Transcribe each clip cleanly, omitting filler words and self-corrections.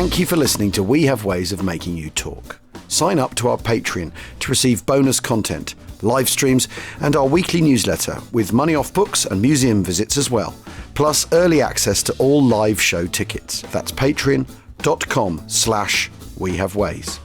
Thank you for listening to We Have Ways of Making You Talk. Sign up to our Patreon to receive bonus content, live streams, and our weekly newsletter with money off books and museum visits as well, plus early access to all live show tickets. That's patreon.com/wehaveways.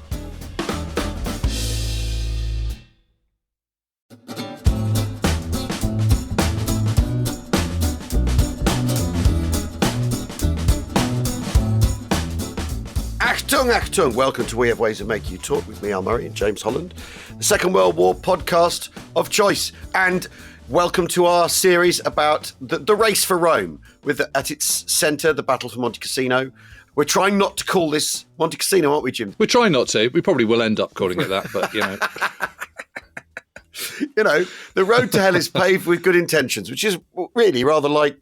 Achtung! Welcome to We Have Ways of Making You Talk with me, Murray and James Holland, the Second World War podcast of choice. And welcome to our series about the race for Rome, with at its centre the battle for Monte Cassino. We're trying not to call this Monte Cassino, aren't we, Jim? We're trying not to. We probably will end up calling it that, but, you know. You know, the road to hell is paved with good intentions, which is really rather like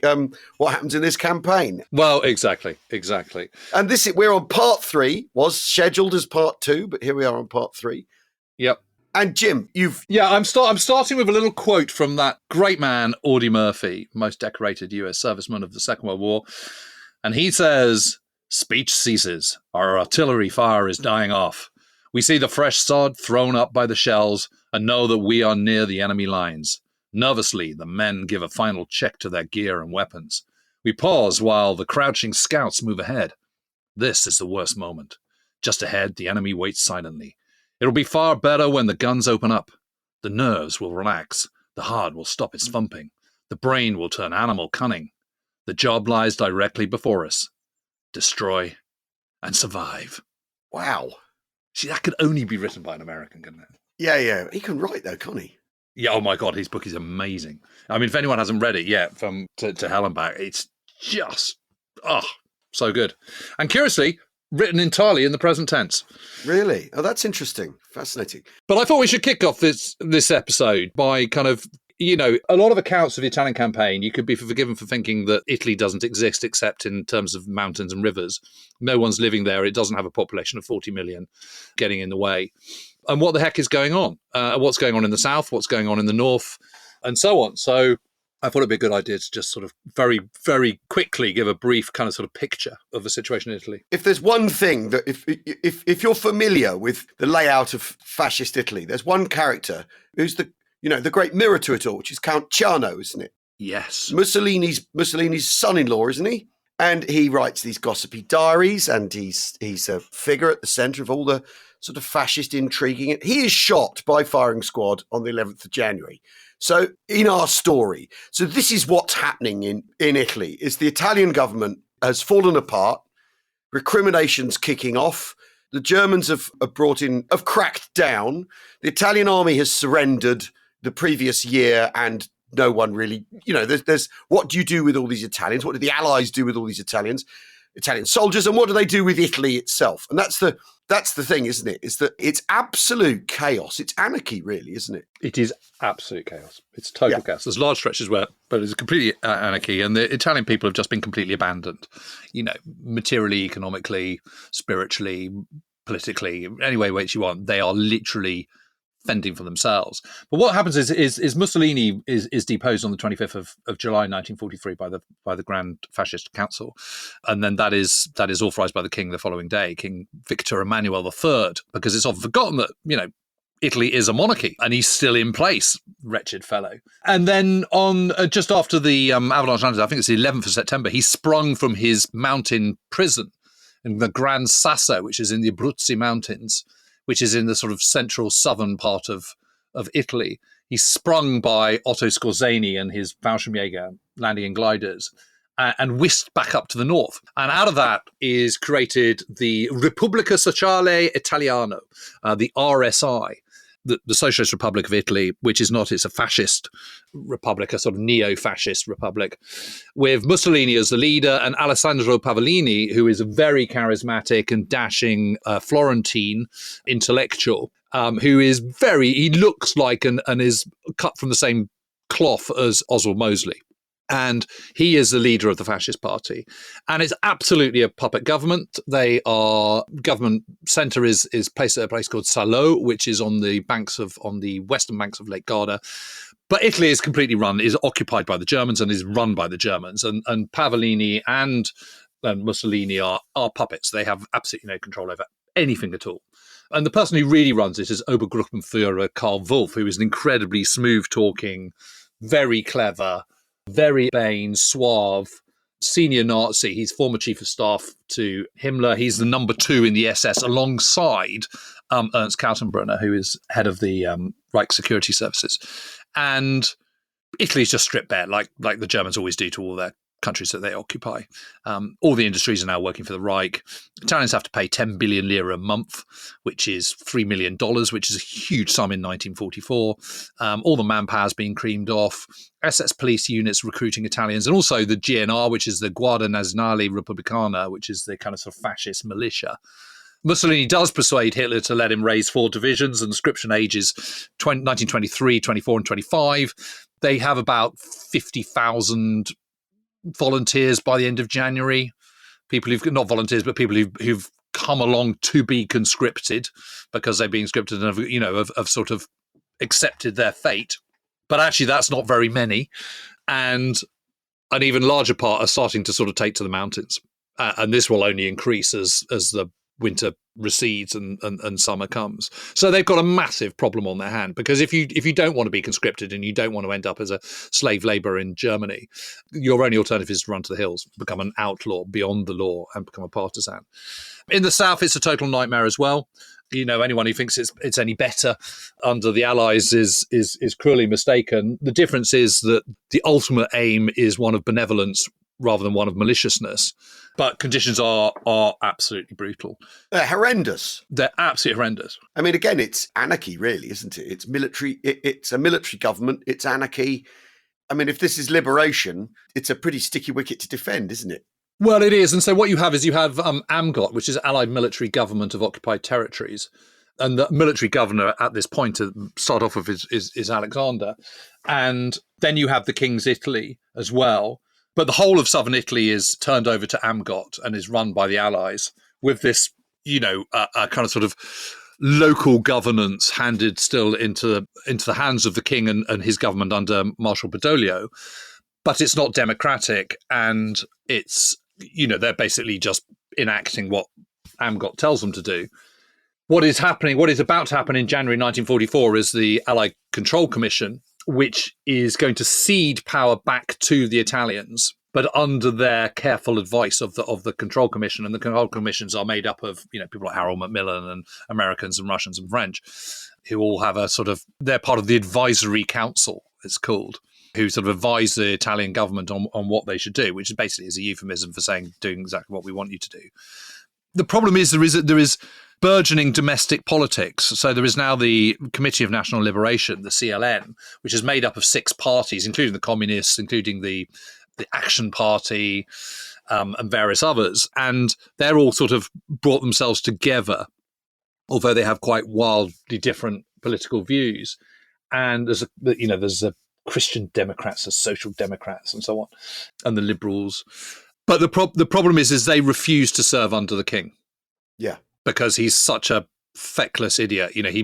what happens in this campaign. Well, exactly. And we're on part 3, was scheduled as part 2, but here we are on part 3. Yep. And Jim, I'm starting with a little quote from that great man, Audie Murphy, most decorated US serviceman of the Second World War. And he says, "Speech ceases. Our artillery fire is dying off. We see the fresh sod thrown up by the shells and know that we are near the enemy lines. Nervously, the men give a final check to their gear and weapons. We pause while the crouching scouts move ahead. This is the worst moment. Just ahead, the enemy waits silently. It'll be far better when the guns open up. The nerves will relax. The heart will stop its thumping. The brain will turn animal cunning. The job lies directly before us. Destroy and survive." Wow. See, that could only be written by an American, couldn't it? Yeah. He can write, though, can't he? Yeah, oh my God, his book is amazing. I mean, if anyone hasn't read it yet, from to Hell and Back, it's just, so good. And curiously, written entirely in the present tense. Really? Oh, that's interesting. Fascinating. But I thought we should kick off this episode by kind of, you know, a lot of accounts of the Italian campaign, you could be forgiven for thinking that Italy doesn't exist except in terms of mountains and rivers. No one's living there. It doesn't have a population of 40 million getting in the way. And what the heck is going on? What's going on in the south? What's going on in the north? And so on. So I thought it'd be a good idea to just sort of very, very quickly give a brief kind of sort of picture of the situation in Italy. If there's one thing that, if you're familiar with the layout of fascist Italy, there's one character who's the great mirror to it all, which is Count Ciano, isn't it? Yes. Mussolini's son-in-law, isn't he? And he writes these gossipy diaries, and he's a figure at the centre of all the sort of fascist intriguing. He is shot by firing squad on the 11th of January. So in our story, so this is what's happening in Italy, is the Italian government has fallen apart, recriminations kicking off. The Germans have cracked down. The Italian army has surrendered the previous year, and no one really, there's what do you do with all these Italians? What do the Allies do with all these Italian soldiers? And what do they do with Italy itself? And that's the thing, isn't it? Is that it's absolute chaos. It's anarchy, really, isn't it? It is absolute chaos. It's total chaos. There's large stretches but it's completely anarchy. And the Italian people have just been completely abandoned, materially, economically, spiritually, politically, any way which you want. They are literally fending for themselves. But what happens is Mussolini is deposed on the 25th of July 1943 by the Grand Fascist Council, and then that is authorised by the king the following day, King Victor Emmanuel III, because it's often forgotten that Italy is a monarchy and he's still in place, wretched fellow. And then on just after the avalanche, I think it's the 11th of September, he sprung from his mountain prison in the Gran Sasso, which is in the Abruzzi Mountains, which is in the sort of central southern part of Italy. He's sprung by Otto Skorzeny and his Fallschirmjäger landing in gliders and whisked back up to the north. And out of that is created the Repubblica Sociale Italiana, the RSI, the Socialist Republic of Italy, which is not, it's a fascist republic, a sort of neo-fascist republic, with Mussolini as the leader and Alessandro Pavellini, who is a very charismatic and dashing Florentine intellectual, who is he looks like and is cut from the same cloth as Oswald Mosley. And he is the leader of the fascist party. And it's absolutely a puppet government. Government centre is placed at a place called Salo, which is on the western banks of Lake Garda. But Italy is completely is occupied by the Germans and is run by the Germans. And Pavellini and and Mussolini are puppets. They have absolutely no control over anything at all. And the person who really runs it is Obergruppenführer Karl Wolff, who is an incredibly smooth-talking, very clever, very urbane, suave, senior Nazi. He's former chief of staff to Himmler. He's the number 2 in the SS alongside Ernst Kaltenbrunner, who is head of the Reich Security Services. And Italy's just stripped bare, like the Germans always do to all their countries that they occupy. All the industries are now working for the Reich. Italians have to pay 10 billion lira a month, which is $3 million, which is a huge sum in 1944. All the manpower has been creamed off. SS police units recruiting Italians, and also the GNR, which is the Guardia Nazionale Repubblicana, which is the kind of sort of fascist militia. Mussolini does persuade Hitler to let him raise 4 divisions, and the conscription age is 1923, 24, and 25. They have about 50,000 volunteers by the end of January. People who've not volunteers, but people who've come along to be conscripted because they're being conscripted and have sort of accepted their fate. But actually, that's not very many, and an even larger part are starting to sort of take to the mountains, and this will only increase as the winter recedes and summer comes. So they've got a massive problem on their hand, because if you don't want to be conscripted and you don't want to end up as a slave labor in Germany, your only alternative is to run to the hills, become an outlaw beyond the law, and become a partisan. In the south, it's a total nightmare as well. Anyone who thinks it's any better under the Allies is cruelly mistaken. The difference is that the ultimate aim is one of benevolence rather than one of maliciousness. But conditions are absolutely brutal. They're horrendous. They're absolutely horrendous. I mean, again, it's anarchy, really, isn't it? It's military. It's a military government. It's anarchy. I mean, if this is liberation, it's a pretty sticky wicket to defend, isn't it? Well, it is. And so what you have is AMGOT, which is Allied Military Government of Occupied Territories. And the military governor at this point, to start off with, is Alexander. And then you have the King's Italy as well. But the whole of southern Italy is turned over to AMGOT and is run by the Allies, with this, a kind of sort of local governance handed still into the hands of the king and his government under Marshal Badoglio. But it's not democratic, and it's, they're basically just enacting what AMGOT tells them to do. What is about to happen in January 1944 is the Allied Control Commission, which is going to cede power back to the Italians, but under their careful advice of the Control Commission. And the Control Commissions are made up of people like Harold Macmillan and Americans and Russians and French, who all have they're part of the Advisory Council, it's called, who sort of advise the Italian government on what they should do, which is basically a euphemism for saying doing exactly what we want you to do. The problem is there is burgeoning domestic politics. So there is now the Committee of National Liberation, the CLN, which is made up of 6 parties, including the Communists, including the Action Party, and various others. And they're all sort of brought themselves together, although they have quite wildly different political views. And there's a Christian Democrats, there's Social Democrats, and so on, and the Liberals. But the problem is they refuse to serve under the king. Yeah. Because he's such a feckless idiot. He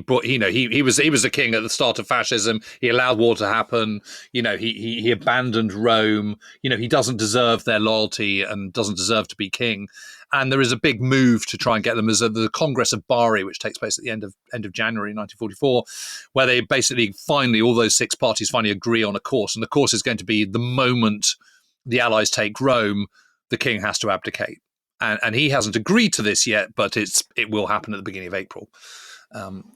was a king at the start of fascism. He allowed war to happen. He abandoned Rome. He doesn't deserve their loyalty and doesn't deserve to be king. And there is a big move to try and get them. There's the Congress of Bari, which takes place at the end of January 1944, where they basically finally, all those 6 parties finally agree on a course. And the course is going to be, the moment the Allies take Rome, the king has to abdicate. And he hasn't agreed to this yet, but it will happen at the beginning of April.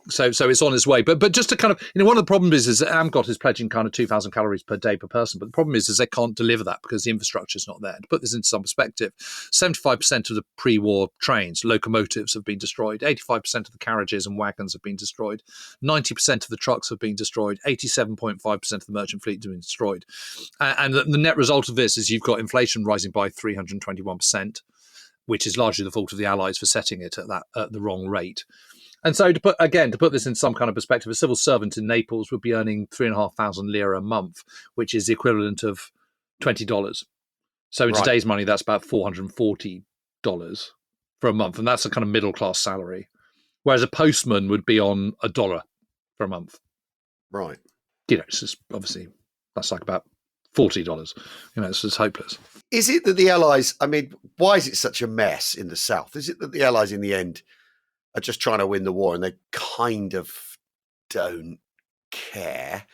So it's on its way. But just to kind of, one of the problems is that AMGOT is pledging kind of 2,000 calories per day per person. But the problem is they can't deliver that because the infrastructure is not there. To put this into some perspective, 75% of the pre-war trains, locomotives, have been destroyed. 85% of the carriages and wagons have been destroyed. 90% of the trucks have been destroyed. 87.5% of the merchant fleet have been destroyed. And the net result of this is you've got inflation rising by 321%. Which is largely the fault of the Allies for setting it at the wrong rate. And so to put this in some kind of perspective, a civil servant in Naples would be earning 3,500 lira a month, which is the equivalent of $20. So in today's money, that's about $440 for a month. And that's a kind of middle class salary. Whereas a postman would be on $1 for a month. Right. It's just obviously, that's like about $40. It's just hopeless. Is it that the Allies, I mean, why is it such a mess in the South? Is it that the Allies in the end are just trying to win the war and they kind of don't care?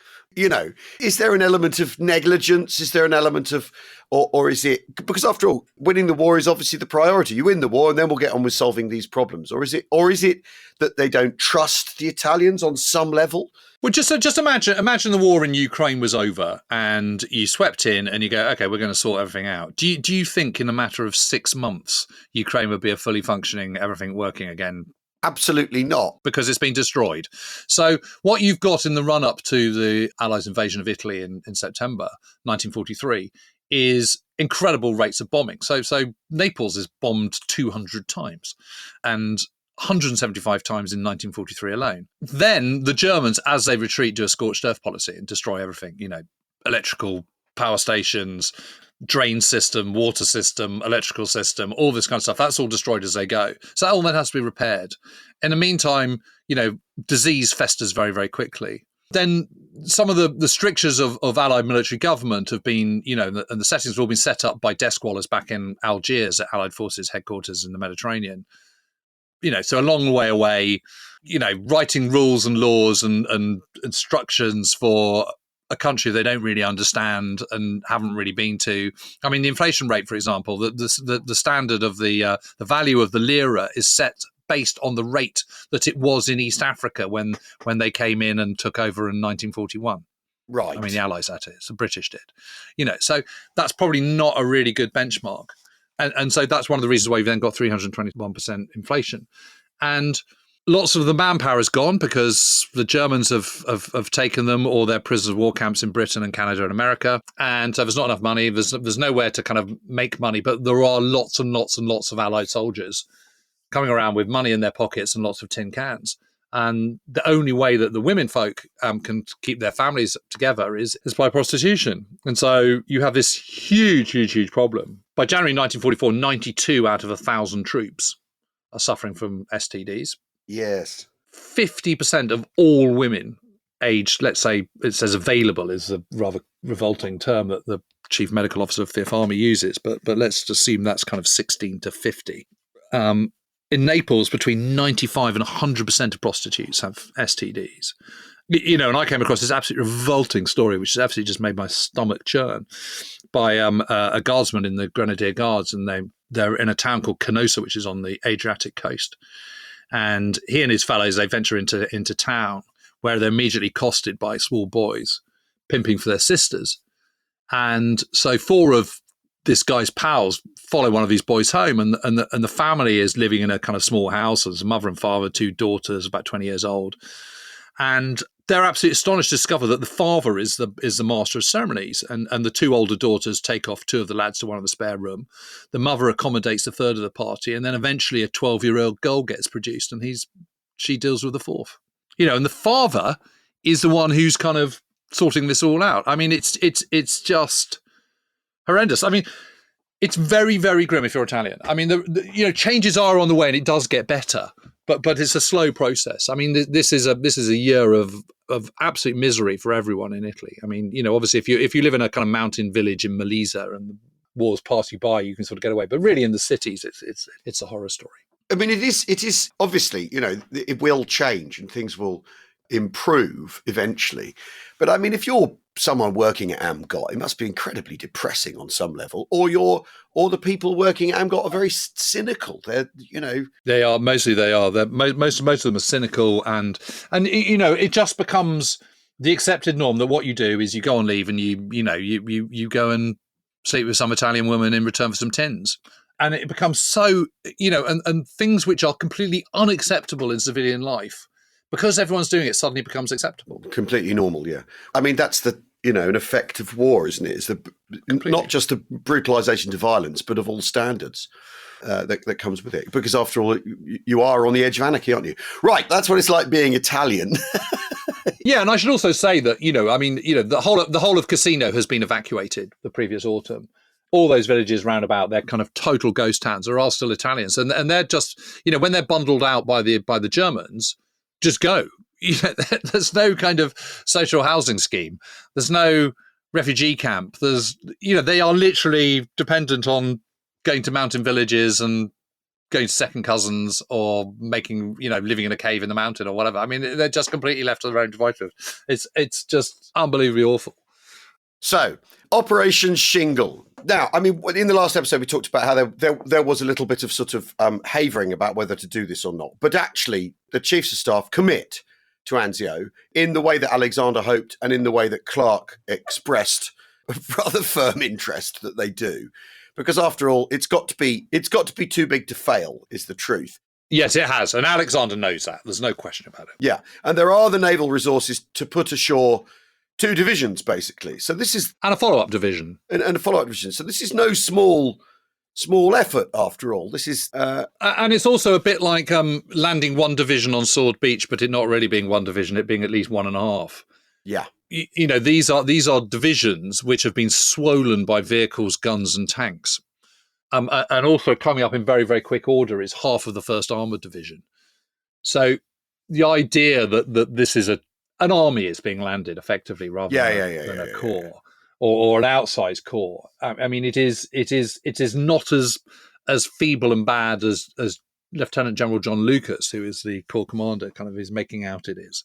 Is there an element of negligence? Is there an element of, or is it, because after all, winning the war is obviously the priority. You win the war and then we'll get on with solving these problems. Or is it that they don't trust the Italians on some level? Well, just imagine the war in Ukraine was over and you swept in and you go, okay, we're going to sort everything out. Do you think in a matter of 6 months, Ukraine would be a fully functioning, everything working again? Absolutely not. Because it's been destroyed. So what you've got in the run-up to the Allies' invasion of Italy in September 1943 is incredible rates of bombing. So Naples is bombed 200 times and 175 times in 1943 alone. Then the Germans, as they retreat, do a scorched earth policy and destroy everything, electrical power stations, drain system, water system, electrical system, all this kind of stuff. That's all destroyed as they go. So that all then has to be repaired. In the meantime, disease festers very, very quickly. Then some of the strictures of Allied military government have been, and the settings have all been set up by desk wallers back in Algiers at Allied Forces headquarters in the Mediterranean. So a long way away, writing rules and laws and instructions for a country they don't really understand and haven't really been to. I mean, the inflation rate, for example, the standard of the value of the lira is set based on the rate that it was in East Africa when they came in and took over in 1941. Right. I mean, the Allies had it, the British did. So that's probably not a really good benchmark. And so that's one of the reasons why you've then got 321% inflation. And lots of the manpower is gone because the Germans have taken them, or they're prisoners of war camps in Britain and Canada and America. And so there's not enough money. There's nowhere to kind of make money, but there are lots and lots and lots of Allied soldiers coming around with money in their pockets and lots of tin cans. And the only way that the women folk can keep their families together is by prostitution. And so you have this huge, huge, huge problem. By January 1944, 92 out of 1,000 troops are suffering from STDs. Yes. 50% of all women aged, let's say, it says available is a rather revolting term that the Chief Medical Officer of the Fifth Army uses, but let's assume that's kind of 16 to 50. In Naples, between 95 and 100% of prostitutes have STDs. And I came across this absolutely revolting story, which has absolutely just made my stomach churn, by a guardsman in the Grenadier Guards, and they're in a town called Canossa, which is on the Adriatic coast. And he and his fellows, they venture into town, where they're immediately accosted by small boys pimping for their sisters. And so 4 of this guy's pals follow one of these boys home, and the family is living in a kind of small house. There's a mother and father, 2 daughters, about 20 years old. And they're absolutely astonished to discover that the father is the master of ceremonies, and the 2 older daughters take off 2 of the lads to one of the spare room. The mother accommodates the 3rd of the party, and then eventually a 12-year-old girl gets produced, and she deals with the 4th. And the father is the one who's kind of sorting this all out. I mean, it's just horrendous. I mean, it's very, very grim if you're Italian. I mean, the changes are on the way, and it does get better. But it's a slow process. I mean, this is a year of absolute misery for everyone in Italy. I mean, obviously, if you live in a kind of mountain village in Molise and the wars pass you by, you can sort of get away. But really, in the cities, it's a horror story. I mean, it is obviously, it will change and things will improve eventually. But I mean, if you're someone working at AMGOT, it must be incredibly depressing on some level, or the people working at AMGOT are very cynical. They are. Most of them are cynical, and it just becomes the accepted norm that what you do is you go on leave and you go and sleep with some Italian woman in return for some tins. And it becomes so, and things which are completely unacceptable in civilian life, because everyone's doing it, suddenly becomes acceptable. Completely normal, yeah. I mean, that's an effect of war, isn't it? It's not just the brutalisation to violence, but of all standards that comes with it. Because after all, you are on the edge of anarchy, aren't you? Right, that's what it's like being Italian. Yeah, and I should also say that, the whole of Cassino has been evacuated the previous autumn. All those villages round about, they're kind of total ghost towns, are all still Italians. And they're just, when they're bundled out by the Germans, just go. There's no kind of social housing scheme. There's no refugee camp. There's, they are literally dependent on going to mountain villages and going to second cousins or living in a cave in the mountain or whatever. I mean, they're just completely left to their own devices. It's just unbelievably awful. So, Operation Shingle. Now, I mean, in the last episode, we talked about how there was a little bit of sort of havering about whether to do this or not. But actually, the chiefs of staff commit to Anzio in the way that Alexander hoped and in the way that Clark expressed a rather firm interest that they do. Because after all, it's got to be too big to fail, is the truth. Yes, it has. And Alexander knows that. There's no question about it. Yeah. And there are the naval resources to put ashore 2 divisions, basically. So this is... And a follow-up division. And a follow-up division. So this is no small effort, after all. This is... And it's also a bit like landing 1 division on Sword Beach, but it not really being 1 division, it being at least 1.5. Yeah. These are divisions which have been swollen by vehicles, guns, and tanks. And also coming up in very, very quick order is half of the 1st Armoured Division. So the idea that this is an army is being landed effectively rather than a corps or an outsized corps. I mean, it is not as feeble and bad as Lieutenant General John Lucas, who is the corps commander, kind of is making out it is.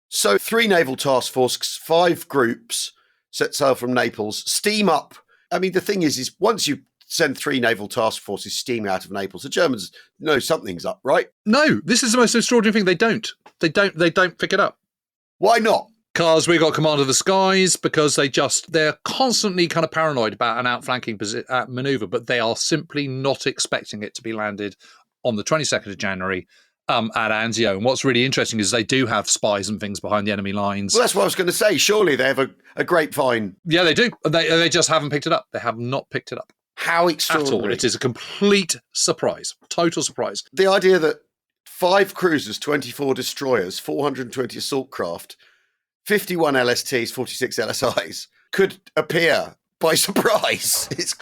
So 3 naval task forces, 5 groups set sail from Naples, steam up. I mean, the thing is once you send 3 naval task forces steaming out of Naples, the Germans know something's up, right? No, this is the most extraordinary thing. They don't pick it up. Why not? Because we got command of the skies, because they're constantly kind of paranoid about an outflanking maneuver, but they are simply not expecting it to be landed on the 22nd of January at Anzio. And what's really interesting is they do have spies and things behind the enemy lines. Well, that's what I was going to say. Surely they have a grapevine. Yeah, they do. They just haven't picked it up. They have not picked it up. How extraordinary. At all. It is a complete surprise. Total surprise. The idea that 5 cruisers, 24 destroyers, 420 assault craft, 51 LSTs, 46 LSIs could appear by surprise. It's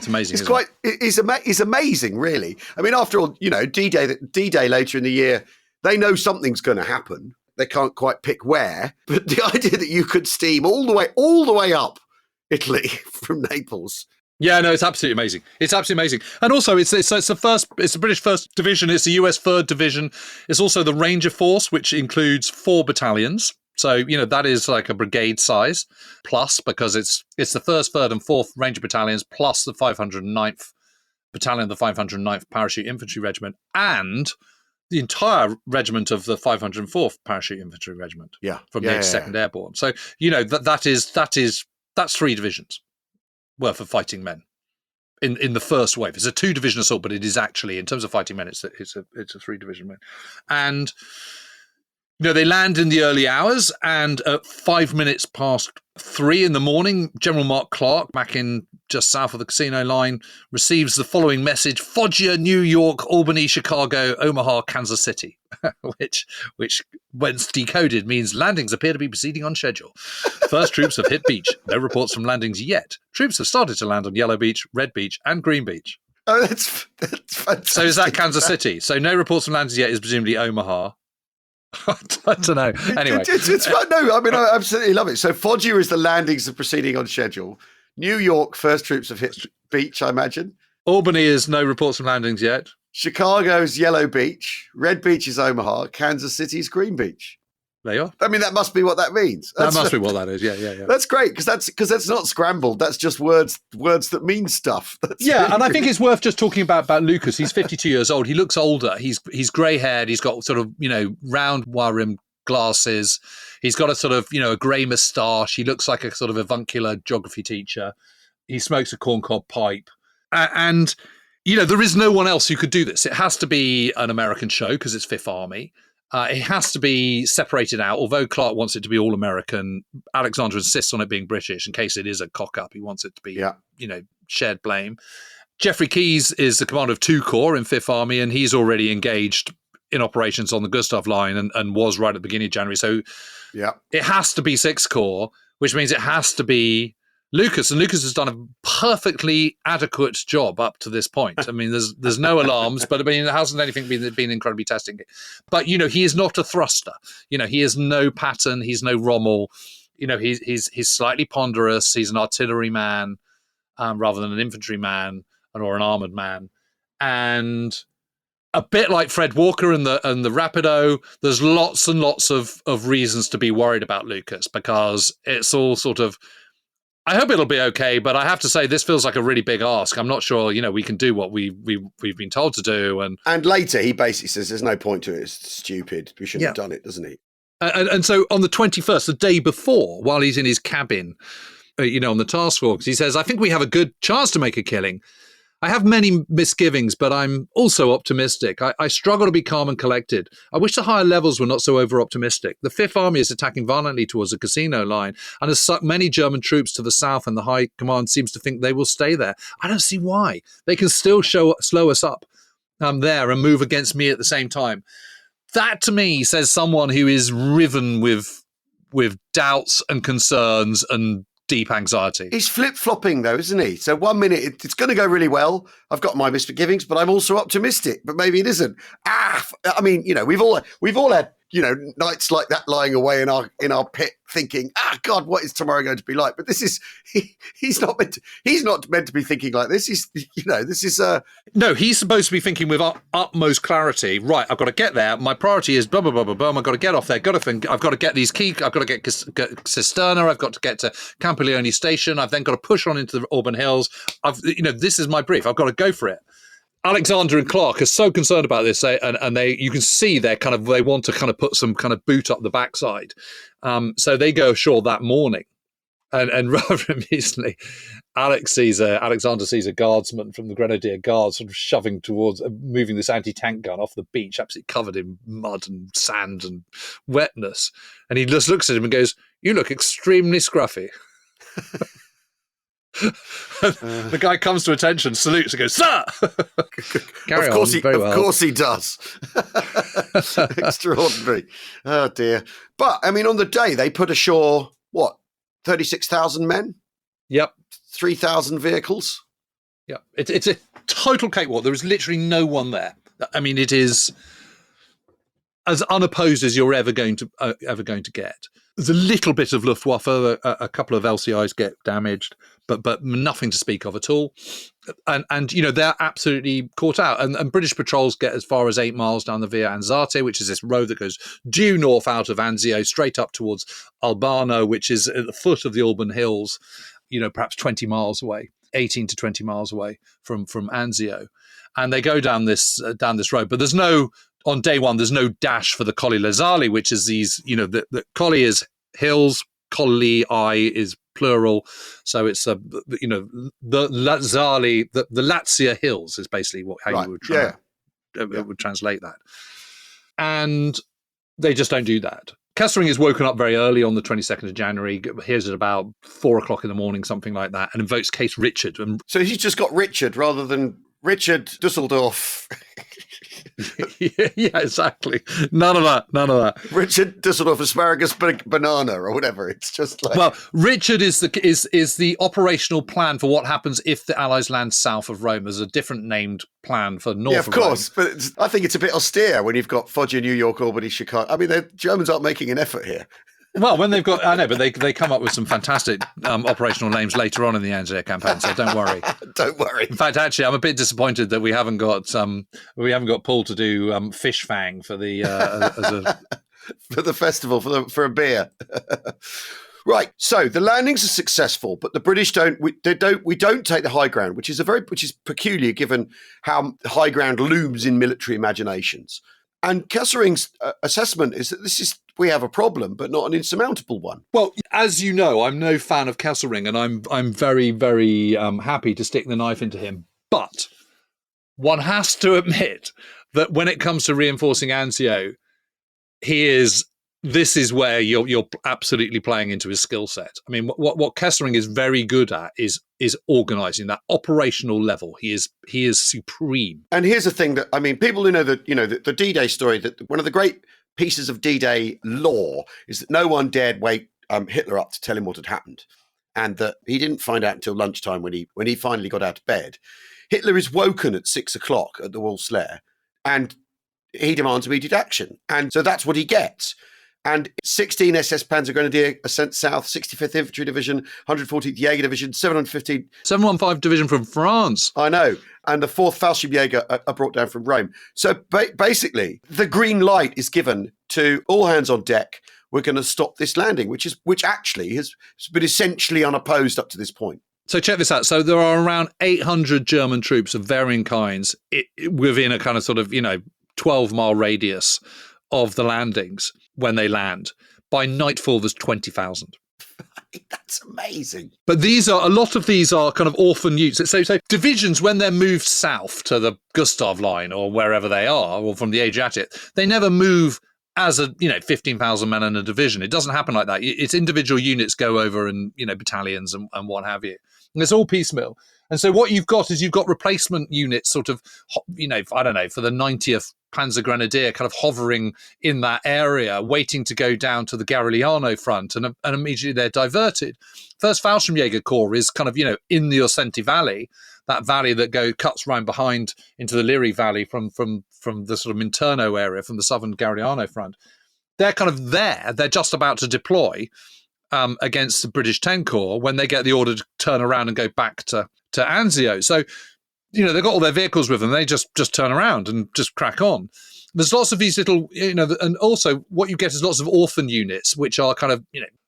amazing. It's amazing, really. I mean, after all, D-Day later in the year, they know something's going to happen. They can't quite pick where, but the idea that you could steam all the way up Italy from Naples. Yeah, no, it's absolutely amazing. It's absolutely amazing. And also it's the British 1st Division, it's the US 3rd Division. It's also the Ranger Force, which includes 4 battalions. So, that is like a brigade size plus, because it's the 1st, 3rd and 4th Ranger Battalions plus the 509th Battalion, the 509th Parachute Infantry Regiment, and the entire regiment of the 504th Parachute Infantry Regiment from the 82nd Airborne. So, that's 3 divisions worth of fighting men in the first wave. It's a 2-division assault, but it is actually, in terms of fighting men, it's a 3-division wave. And they land in the early hours, and at 5 minutes past 3 in the morning, General Mark Clark, back in just south of the Cassino line, receives the following message: Foggia, New York, Albany, Chicago, Omaha, Kansas City, which when decoded means landings appear to be proceeding on schedule. First troops have hit beach. No reports from landings yet. Troops have started to land on Yellow Beach, Red Beach, and Green Beach. Oh, that's fantastic. So is that Kansas City? So no reports from landings yet is presumably Omaha. I don't know. Anyway. It's fun. No, I mean, I absolutely love it. So Foggia is the landings are proceeding on schedule. New York, first troops have hit beach, I imagine. Albany is no reports from landings yet. Chicago's Yellow Beach. Red Beach is Omaha. Kansas City's Green Beach. There you are. I mean, that must be what that means. That must be what that is. Yeah. That's great, because that's not scrambled. That's just words that mean stuff. And I think it's worth just talking about Lucas. He's 52 years old. He looks older. He's grey haired. He's got sort of round wire rimmed glasses. He's got a sort of a grey moustache. He looks like a sort of avuncular geography teacher. He smokes a corncob pipe, and there is no one else who could do this. It has to be an American show because it's Fifth Army. It has to be separated out, although Clark wants it to be all American. Alexander insists on it being British in case it is a cock-up. He wants it to be, shared blame. Jeffrey Keyes is the commander of 2 Corps in Fifth Army, and he's already engaged in operations on the Gustav line and was right at the beginning of January. So it has to be 6th Corps, which means it has to be Lucas, and Lucas has done a perfectly adequate job up to this point. I mean, there's no alarms, but I mean, there hasn't anything been incredibly testing. But he is not a thruster. He is no Patton. He's no Rommel. He's slightly ponderous. He's an artilleryman rather than an infantryman or an armored man, and a bit like Fred Walker and the Rapido, there's lots and lots of reasons to be worried about Lucas, because it's all sort of, I hope it'll be okay, but I have to say this feels like a really big ask. I'm not sure, we can do what we've been told to do. And later he basically says there's no point to it. It's stupid. We shouldn't have done it, doesn't he? And so on the 21st, the day before, while he's in his cabin, on the task force, he says, I think we have a good chance to make a killing. I have many misgivings, but I'm also optimistic. I struggle to be calm and collected. I wish the higher levels were not so over-optimistic. The Fifth Army is attacking violently towards the Cassino line and has sucked many German troops to the south, and the High Command seems to think they will stay there. I don't see why. They can still slow us up there and move against me at the same time. That, to me, says someone who is riven with doubts and concerns and deep anxiety. He's flip-flopping, though, isn't he? So 1 minute, it's going to go really well. I've got my misgivings, but I'm also optimistic. But maybe it isn't. I mean, we've all had, nights like that lying away in our pit thinking, God, what is tomorrow going to be like? But this is, he's not meant to be thinking like this. No, he's supposed to be thinking with utmost clarity. Right, I've got to get there. My priority is blah, blah, blah, blah, blah. I've got to get off there. I've got to get these key. I've got to get Cisterna. I've got to get to Campiglione Station. I've then got to push on into the Auburn Hills. This is my brief. I've got to go for it. Alexander and Clark are so concerned about this, and you can see they want to kind of put some kind of boot up the backside. So they go ashore that morning, and rather amusingly, Alexander sees a guardsman from the Grenadier Guards sort of shoving towards, moving this anti-tank gun off the beach, absolutely covered in mud and sand and wetness, and he just looks at him and goes, "You look extremely scruffy." The guy comes to attention, salutes, and goes, "Sir!" Carry on. Of course he does. Extraordinary. Oh, dear. But, I mean, on the day, they put ashore, 36,000 men? Yep. 3,000 vehicles? Yep. It's a total cakewalk. There is literally no one there. I mean, it is as unopposed as you're ever going to get. There's a little bit of Luftwaffe, a couple of LCIs get damaged, but nothing to speak of at all. And they're absolutely caught out. And British patrols get as far as 8 miles down the Via Anzate, which is this road that goes due north out of Anzio, straight up towards Albano, which is at the foot of the Auburn Hills, perhaps 20 miles away, 18 to 20 miles away from Anzio. And they go down this road, but on day one, there's no dash for the Colli Lazzali, which is these, the Colli is hills, Colli is plural. So it's, the Lazzali, the Lazia hills is basically how you would translate that. And they just don't do that. Kesselring is woken up very early on the 22nd of January, hears at about 4 o'clock in the morning, something like that, and invokes Case Richard. So he's just got Richard rather than Richard Dusseldorf. Yeah, exactly. None of that. Richard Dusseldorf asparagus banana or whatever. It's just like, well, Richard is the operational plan for what happens if the Allies land south of Rome. There's a different named plan for north. Yeah, of course, Rome. But I think it's a bit austere when you've got Foggia, New York, Albany, Chicago. I mean, the Germans aren't making an effort here. Well, when they've got, I know, but they come up with some fantastic operational names later on in the Anzio campaign, so don't worry. Don't worry. In fact, actually, I'm a bit disappointed that we haven't got Paul to do Fish Fang for the for the festival for a beer. Right. So the landings are successful, but the British don't take the high ground, which is peculiar given how high ground looms in military imaginations. And Kesselring's assessment is that we have a problem, but not an insurmountable one. Well, as you know, I'm no fan of Kesselring, and I'm very, very happy to stick the knife into him. But one has to admit that when it comes to reinforcing Anzio, this is where you're absolutely playing into his skill set. I mean, what Kesselring is very good at is organising that operational level. He is supreme. And here's the thing that, I mean, people who know the D-Day story, that one of the great pieces of D-Day lore is that no one dared wake Hitler up to tell him what had happened, and that he didn't find out until lunchtime when he finally got out of bed. Hitler is woken at 6 o'clock at the Wall Slayer, and he demands immediate action, and so that's what he gets. and 16 SS Panzer Grenadier are sent south, 65th Infantry Division, 114th Jaeger Division, 715... 715 Division from France. I know. And the 4th Fallschirmjäger are brought down from Rome. So basically, the green light is given to all hands on deck. We're going to stop this landing, which actually has been essentially unopposed up to this point. So check this out. So there are around 800 German troops of varying kinds within a kind of sort of, 12-mile radius of the landings when they land. By nightfall, there's 20,000. That's amazing. But a lot of these are kind of orphan units. So divisions, when they're moved south to the Gustav line or wherever they are, or from the Adriatic, they never move as 15,000 men in a division. It doesn't happen like that. It's individual units go over and, battalions and what have you. And it's all piecemeal. And so what you've got is replacement units sort of, I don't know, for the 90th Panzer Grenadier kind of hovering in that area, waiting to go down to the Garigliano front, and immediately they're diverted. First Fallschirmjäger Corps is kind of, in the Osenti Valley, that valley that cuts round behind into the Liri Valley from the sort of Minturno area, from the southern Garigliano front. They're kind of there. They're just about to deploy against the British 10 Corps when they get the order to turn around and go back to Anzio. So, they've got all their vehicles with them. They just turn around and just crack on. There's lots of these little, and also what you get is lots of orphan units, which are kind of,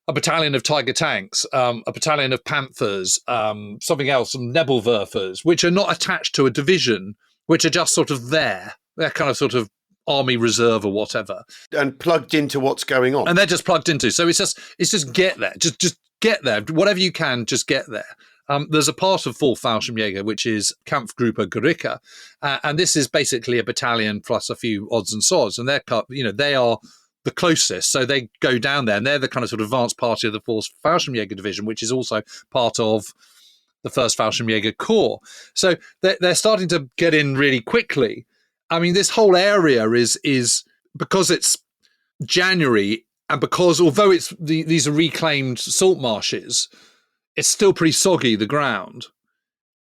a battalion of Tiger tanks, a battalion of Panthers, something else, some Nebelwerfers, which are not attached to a division, which are just sort of there. They're kind of sort of army reserve or whatever. And plugged into what's going on. And they're just plugged into. So it's just get there. Just get there. Whatever you can, just get there. There's a part of 4th Fallschirmjäger, which is Kampfgruppe Gerica, and this is basically a battalion plus a few odds and sods, and they are the closest, so they go down there, and they're the kind of sort of advanced party of the 4th Fallschirmjäger Division, which is also part of the 1st Fallschirmjäger Corps. So they're starting to get in really quickly. I mean, this whole area is because it's January, and because although these are reclaimed salt marshes, it's still pretty soggy, the ground,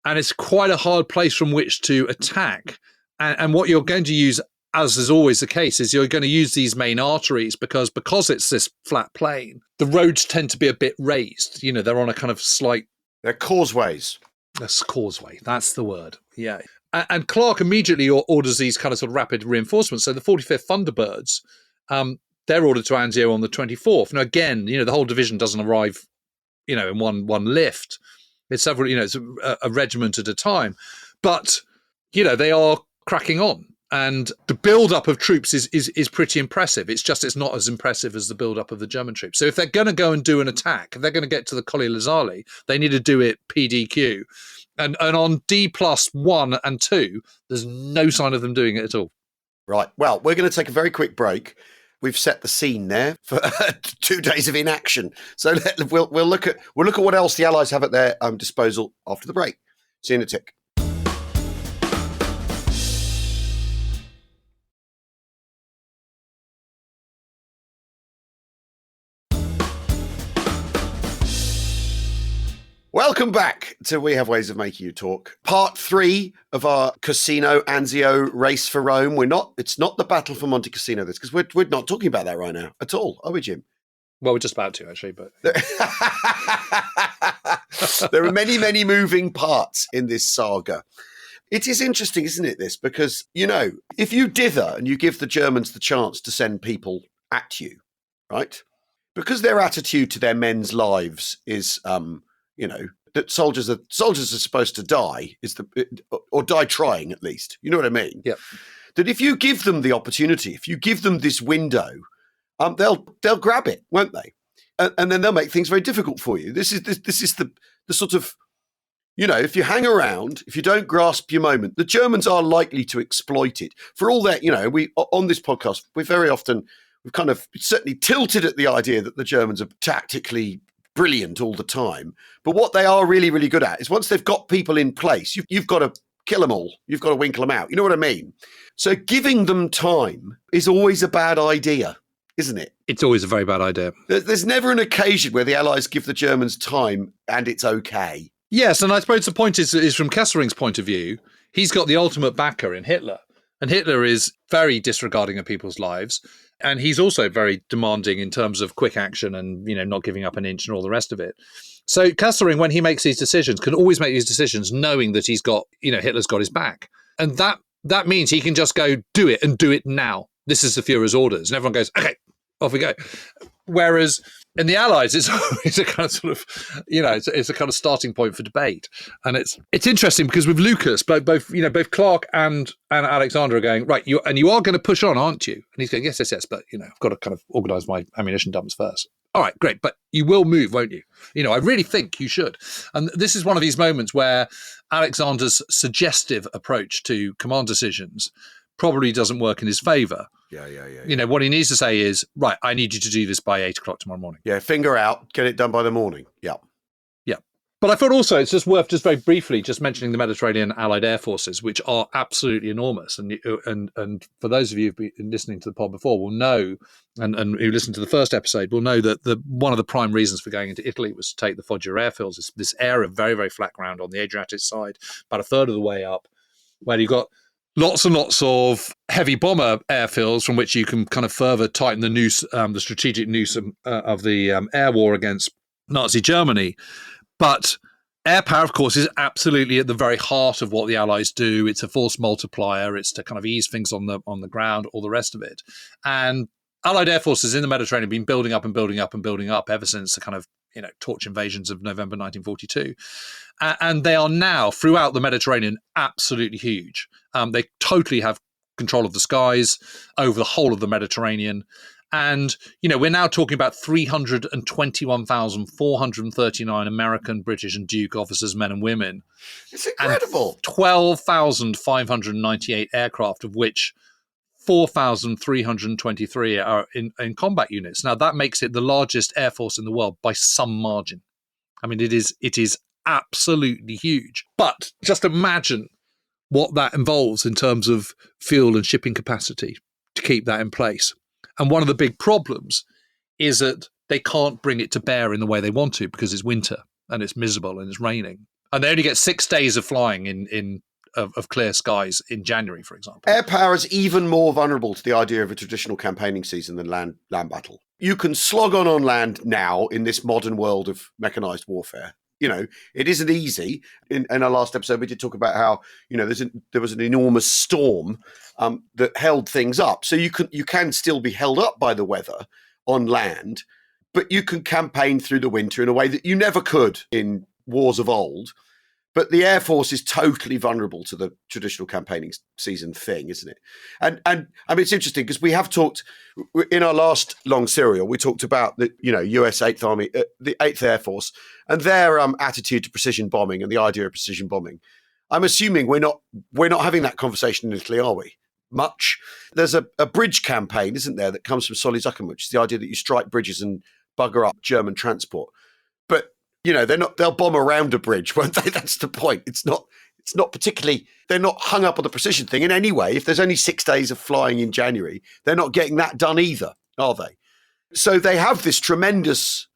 and it's quite a hard place from which to attack. And what you're going to use, as is always the case, is you're going to use these main arteries because it's this flat plain. The roads tend to be a bit raised. They're on a kind of slight... They're causeways. That's causeway. That's the word. Yeah. And Clark immediately orders these kind of sort of rapid reinforcements. So the 45th Thunderbirds, they're ordered to Anzio on the 24th. Now, again, the whole division doesn't arrive in one lift. It's several, it's a regiment at a time. But, they are cracking on. And the build-up of troops is pretty impressive. It's not as impressive as the build-up of the German troops. So if they're going to go and do an attack, if they're going to get to the Colli Lazzali, they need to do it PDQ. And on D+1 and 2, there's no sign of them doing it at all. Right. Well, we're going to take a very quick break. We've set the scene there for 2 days of inaction. So we'll look at what else the Allies have at their disposal after the break. See you in a tick. Welcome back to We Have Ways of Making You Talk. Part 3 of our Cassino Anzio race for Rome. It's not the battle for Monte Cassino, this, because we're not talking about that right now at all, are we, Jim? Well, we're just about to, actually, but... There are many, many moving parts in this saga. It is interesting, isn't it, this? Because, if you dither and you give the Germans the chance to send people at you, right? Because their attitude to their men's lives is... that soldiers are supposed to die or die trying, at least. You know what I mean? Yeah. That if you give them the opportunity, if you give them this window, they'll grab it, won't they? And then they'll make things very difficult for you. This is the sort of, if you hang around, if you don't grasp your moment, the Germans are likely to exploit it. For all that, we on this podcast, we've kind of certainly tilted at the idea that the Germans are tactically brilliant all the time. But what they are really, really good at is once they've got people in place, you've got to kill them all. You've got to winkle them out. You know what I mean? So giving them time is always a bad idea, isn't it? It's always a very bad idea. There's never an occasion where the Allies give the Germans time and it's okay. Yes, and I suppose the point is from Kessering's point of view, he's got the ultimate backer in Hitler. And Hitler is very disregarding of people's lives. And he's also very demanding in terms of quick action and, not giving up an inch and all the rest of it. So Kesselring, when he makes these decisions, can always make these decisions knowing that he's got, Hitler's got his back. And that means he can just go do it and do it now. This is the Führer's orders. And everyone goes, okay, off we go. Whereas in the Allies, it's a kind of sort of, it's a kind of starting point for debate. And it's interesting because with Lucas, both Clark and Alexander are going, right, you are going to push on, aren't you? And he's going, yes, but, I've got to kind of organise my ammunition dumps first. All right, great. But you will move, won't you? I really think you should. And this is one of these moments where Alexander's suggestive approach to command decisions probably doesn't work in his favour. Yeah. What he needs to say is, right, I need you to do this by 8 o'clock tomorrow morning. Yeah, finger out, get it done by the morning. Yeah. But I thought also it's just worth just very briefly just mentioning the Mediterranean Allied Air Forces, which are absolutely enormous. And for those of you who've been listening to the pod before will know, and who listened to the first episode will know that one of the prime reasons for going into Italy was to take the Foggia airfields, this area of very, very flat ground on the Adriatic side, about a third of the way up, where you've got lots and lots of heavy bomber airfields from which you can kind of further tighten the noose, the strategic noose of the air war against Nazi Germany. But air power, of course, is absolutely at the very heart of what the Allies do. It's a force multiplier. It's to kind of ease things on the ground, all the rest of it. And Allied air forces in the Mediterranean have been building up and building up and building up ever since the kind of torch invasions of November 1942. And they are now, throughout the Mediterranean, absolutely huge. They totally have control of the skies over the whole of the Mediterranean. And, we're now talking about 321,439 American, British and Duke officers, men and women. It's incredible. And 12,598 aircraft, of which 4,323 are in combat units. Now, that makes it the largest air force in the world by some margin. I mean, it is absolutely huge. But just imagine what that involves in terms of fuel and shipping capacity to keep that in place. And one of the big problems is that they can't bring it to bear in the way they want to because it's winter and it's miserable and it's raining. And they only get 6 days of flying of clear skies in January, for example. Air power is even more vulnerable to the idea of a traditional campaigning season than land battle. You can slog on land now in this modern world of mechanized warfare. It isn't easy. In our last episode, we did talk about how, there was an enormous storm that held things up. So you can still be held up by the weather on land, but you can campaign through the winter in a way that you never could in wars of old. But the Air Force is totally vulnerable to the traditional campaigning season thing, isn't it? And I mean, it's interesting because we have talked in our last long serial, we talked about the US 8th Army, the 8th Air Force, and their attitude to precision bombing and the idea of precision bombing. I'm assuming we're not having that conversation in Italy, are we? Much. There's a bridge campaign, isn't there, that comes from Solly-Zuckerman, which is the idea that you strike bridges and bugger up German transport. But they'll bomb around a bridge, won't they? That's the point. It's not particularly, they're not hung up on the precision thing in any way. If there's only 6 days of flying in January, they're not getting that done either, are they? So they have this tremendous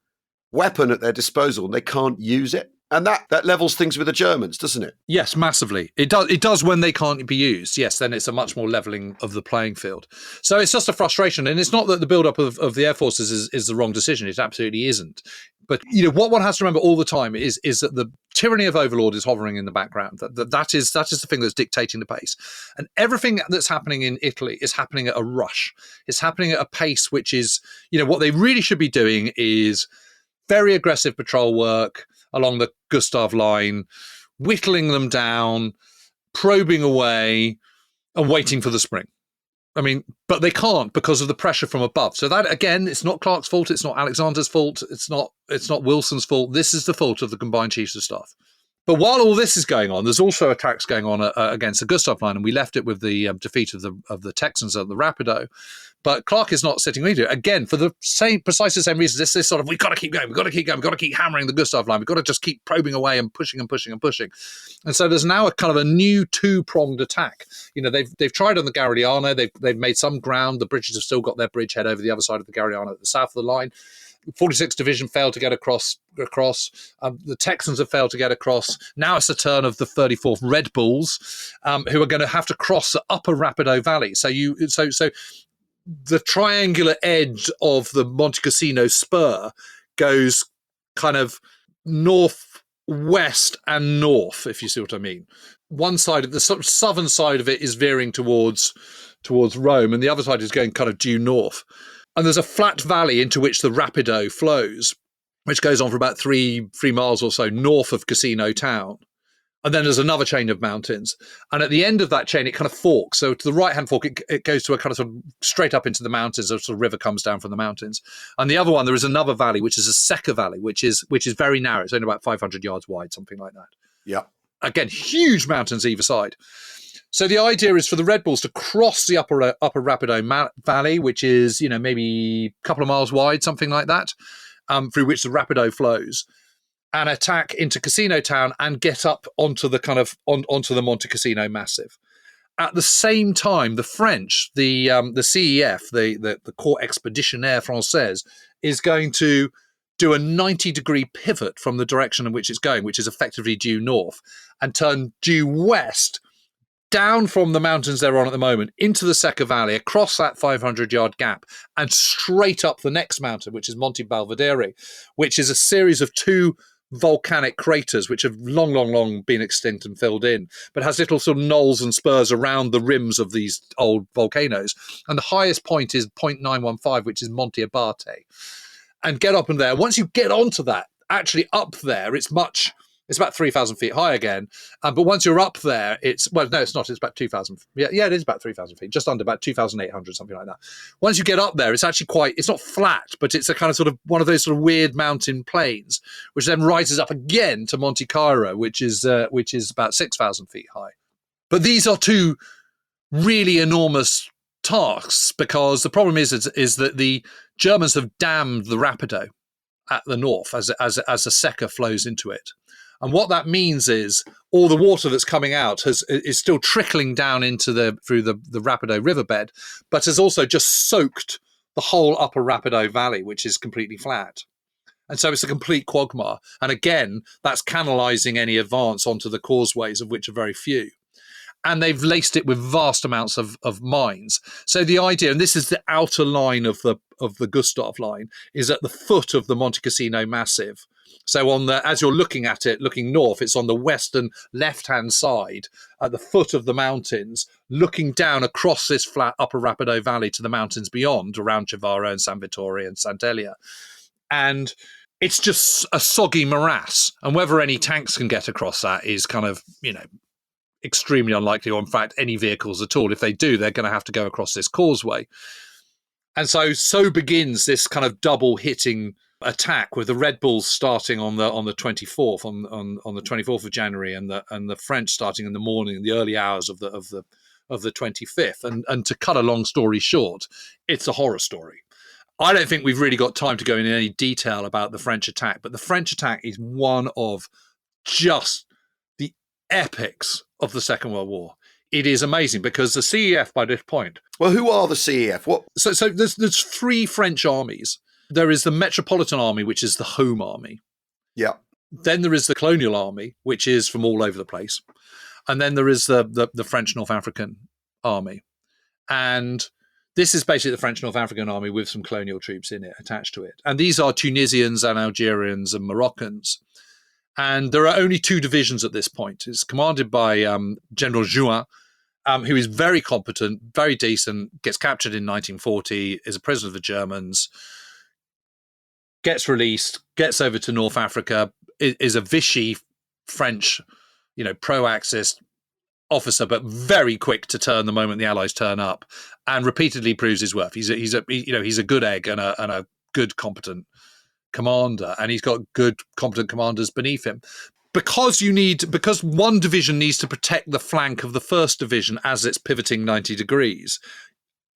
weapon at their disposal and they can't use it. And that levels things with the Germans, doesn't it? Yes, massively. It does when they can't be used. Yes, then it's a much more levelling of the playing field. So it's just a frustration. And it's not that the build-up of the air forces is the wrong decision. It absolutely isn't. But what one has to remember all the time is that the tyranny of overlord is hovering in the background. That is the thing that's dictating the pace. And everything that's happening in Italy is happening at a rush. It's happening at a pace which is, what they really should be doing is very aggressive patrol work along the Gustav line, whittling them down, probing away, and waiting for the spring. I mean, but they can't because of the pressure from above. So that, again, it's not Clark's fault. It's not Alexander's fault. It's not Wilson's fault. This is the fault of the combined chiefs of staff. But while all this is going on, there's also attacks going on against the Gustav line, and we left it with the defeat of the Texans at the Rapido. But Clark is not sitting either. Again, for the precisely same reasons. This is sort of, we've got to keep going. We've got to keep going. We've got to keep hammering the Gustav line. We've got to just keep probing away and pushing and pushing and pushing. And so there's now a kind of a new two-pronged attack. They've tried on the Garigliano. They've made some ground. The British have still got their bridgehead over the other side of the Garigliano at the south of the line. 46th Division failed to get across. The Texans have failed to get across. Now it's the turn of the 34th Red Bulls, who are going to have to cross the upper Rapido Valley. So the triangular edge of the Monte Cassino spur goes kind of northwest and north, if you see what I mean. One side of the sort of southern side of it is veering towards Rome, and the other side is going kind of due north. And there's a flat valley into which the Rapido flows, which goes on for about three miles or so north of Cassino town. And then there's another chain of mountains. And at the end of that chain, it kind of forks. So to the right-hand fork, it goes to a kind of, sort of straight up into the mountains. A sort of river comes down from the mountains. And the other one, there is another valley, which is a Secca Valley, which is very narrow. It's only about 500 yards wide, something like that. Yeah. Again, huge mountains either side. So the idea is for the Red Bulls to cross the upper Rapido Valley, which is, maybe a couple of miles wide, something like that, through which the Rapido flows, and attack into Cassino town and get up onto the onto the Monte Cassino massif. At the same time, the French, the CEF, the Corps Expeditionary Français, is going to do a 90-degree pivot from the direction in which it's going, which is effectively due north, and turn due west, down from the mountains they're on at the moment, into the Secca Valley, across that 500-yard gap, and straight up the next mountain, which is Monte Belvedere, which is a series of two volcanic craters which have long been extinct and filled in, but has little sort of knolls and spurs around the rims of these old volcanoes. And the highest point is 0.915, which is Monte Abate. And get up in there. Once you get onto that, actually up there, it's about 3,000 feet high again. But once you're up there, it's not. It's about 2,000. Yeah, it is about 3,000 feet, just under about 2,800, something like that. Once you get up there, it's actually it's not flat, but it's a kind of sort of one of those sort of weird mountain plains, which then rises up again to Monte Cairo, which is about 6,000 feet high. But these are two really enormous tasks, because the problem is that the Germans have dammed the Rapido at the north as the Secca flows into it. And what that means is all the water that's coming out is still trickling down through the Rapido riverbed, but has also just soaked the whole upper Rapido Valley, which is completely flat. And so it's a complete quagmire. And again, that's canalizing any advance onto the causeways, of which are very few. And they've laced it with vast amounts of mines. So the idea, and this is the outer line of the Gustav line, is at the foot of the Monte Cassino massif. So as you're looking at it, looking north, it's on the western left-hand side at the foot of the mountains, looking down across this flat upper Rapido Valley to the mountains beyond, around Civara and San Vittore and Sant'Elia. And it's just a soggy morass. And whether any tanks can get across that is kind of, extremely unlikely, or in fact any vehicles at all. If they do, they're going to have to go across this causeway. And so begins this kind of double hitting attack, with the Red Bulls starting on the 24th on the 24th of January, and the French starting in the morning, in the early hours of the 25th. And to cut a long story short, it's a horror story. I don't think we've really got time to go into any detail about the French attack, but the French attack is one of just the epics of the Second World War. It is amazing, because the CEF by this point... Well, who are the CEF? What? So there's three French armies. There is the Metropolitan Army, which is the home army. Yeah. Then there is the Colonial Army, which is from all over the place. And then there is the French North African Army. And this is basically the French North African Army with some colonial troops in it, attached to it. And these are Tunisians and Algerians and Moroccans. And there are only two divisions at this point. It's commanded by General Juin, who is very competent, very decent, gets captured in 1940, is a prisoner of the Germans, gets released, gets over to North Africa, is a Vichy French, pro-Axis officer, but very quick to turn the moment the Allies turn up, and repeatedly proves his worth. He's a good egg and a good, competent commander, and he's got good, competent commanders beneath him. Because one division needs to protect the flank of the first division as it's pivoting 90 degrees,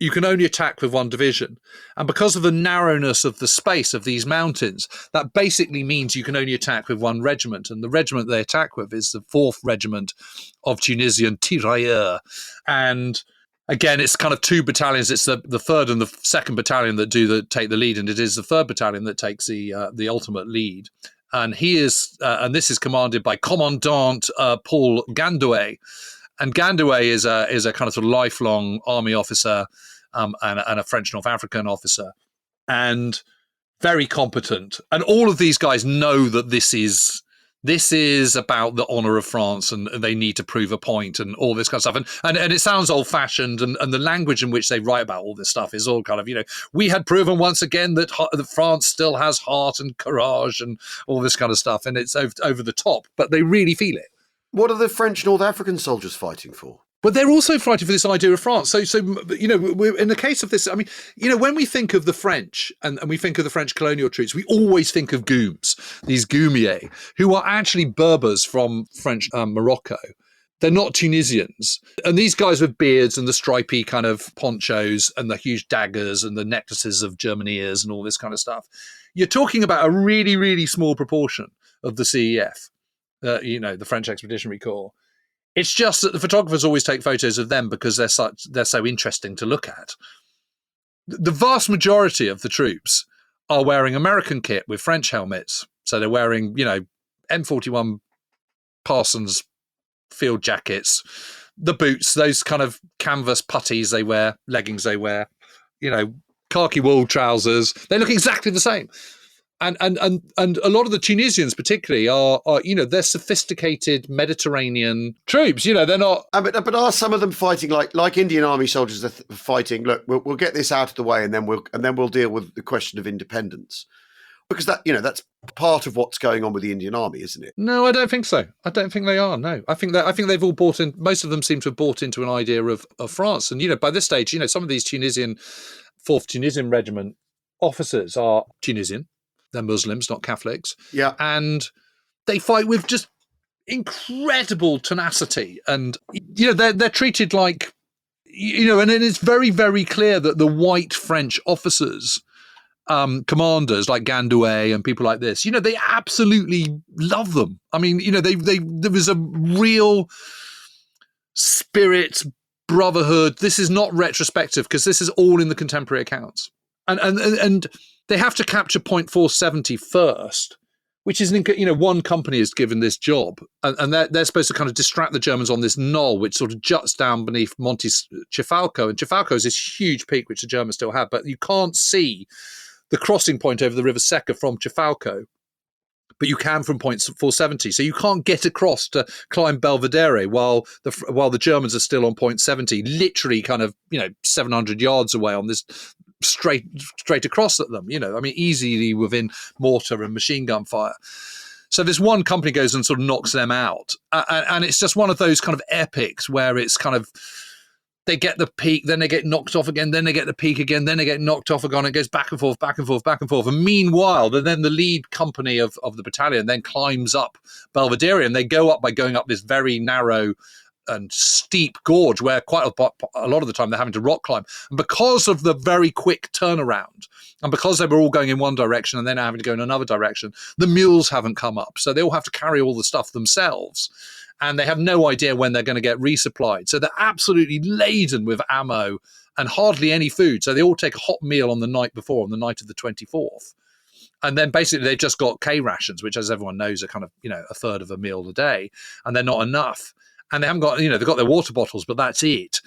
you can only attack with one division. And because of the narrowness of the space of these mountains, that basically means you can only attack with one regiment. And the regiment they attack with is the 4th Regiment of Tunisian Tirailleurs. And again, it's kind of two battalions. It's the 3rd and the 2nd Battalion that take the lead, and it is the 3rd Battalion that takes the ultimate lead. And he is, and this is commanded by Commandant Paul Gandouet. And Gandouet is a kind of sort of lifelong army officer and a French North African officer, and very competent. And all of these guys know that this is about the honor of France, and they need to prove a point and all this kind of stuff. And it sounds old fashioned, and the language in which they write about all this stuff is all kind of, we had proven once again that France still has heart and courage and all this kind of stuff. And it's over the top, but they really feel it. What are the French North African soldiers fighting for? But they're also fighting for this idea of France. So we're, in the case of this, I mean, when we think of the French and we think of the French colonial troops, we always think of Gooms, these Goumiers, who are actually Berbers from French Morocco. They're not Tunisians. And these guys with beards and the stripy kind of ponchos and the huge daggers and the necklaces of German ears and all this kind of stuff. You're talking about a really, really small proportion of the CEF, the French Expeditionary Corps. It's just that the photographers always take photos of them because they're so interesting to look at. The vast majority of the troops are wearing American kit with French helmets. So they're wearing, M41 Parsons field jackets, the boots, those kind of canvas puttees they wear, leggings they wear, khaki wool trousers. They look exactly the same. And a lot of the Tunisians, particularly, are they're sophisticated Mediterranean troops. They're not. But are some of them fighting like Indian Army soldiers are fighting? Look, we'll get this out of the way, and then we'll deal with the question of independence, because that's part of what's going on with the Indian Army, isn't it? No, I don't think so. I don't think they are. No, I think they've all bought in. Most of them seem to have bought into an idea of France, and by this stage, some of these 4th Tunisian Regiment officers are Tunisian. They're Muslims, not Catholics. Yeah. And they fight with just incredible tenacity. And, they're treated like, and it is very, very clear that the white French officers, commanders like Gandouet and people like this, they absolutely love them. I mean, there was a real spirit, brotherhood. This is not retrospective because this is all in the contemporary accounts. And they have to capture point 470 first, which is, one company is given this job, and they're supposed to kind of distract the Germans on this knoll, which sort of juts down beneath Monte Cefalco. And Cefalco is this huge peak, which the Germans still have, but you can't see the crossing point over the River Secca from Cefalco, but you can from point 470. So you can't get across to climb Belvedere while the Germans are still on point 70, literally kind of, 700 yards away on this straight across at them, easily within mortar and machine gun fire. So this one company goes and sort of knocks them out. And it's just one of those kind of epics where it's kind of, they get the peak, then they get knocked off again, then they get the peak again, then they get knocked off again. It goes back and forth, back and forth, back and forth. And meanwhile, then the lead company of the battalion then climbs up Belvedere, and they go up by going up this very narrow and steep gorge where quite a lot of the time they're having to rock climb. And because of the very quick turnaround, and because they were all going in one direction and then having to go in another direction, the mules haven't come up. So they all have to carry all the stuff themselves. And they have no idea when they're going to get resupplied. So they're absolutely laden with ammo and hardly any food. So they all take a hot meal on the night before, on the night of the 24th. And then basically they've just got K rations, which, as everyone knows, are kind of, a third of a meal a day. And they're not enough. And they haven't got, they've got their water bottles, but that's it.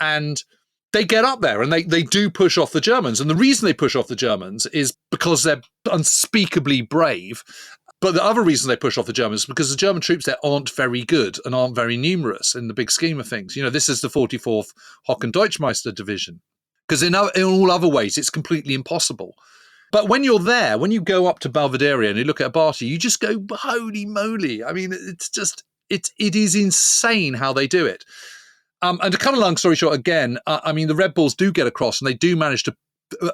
And they get up there and they do push off the Germans. And the reason they push off the Germans is because they're unspeakably brave. But the other reason they push off the Germans is because the German troops there aren't very good and aren't very numerous in the big scheme of things. This is the 44th Hocken Deutschmeister Division. Because in all other ways, it's completely impossible. But when you're there, when you go up to Belvedere and you look at Abati, you just go, holy moly. I mean, it is insane how they do it. And to cut a long story short, again, the Red Bulls do get across and they do manage to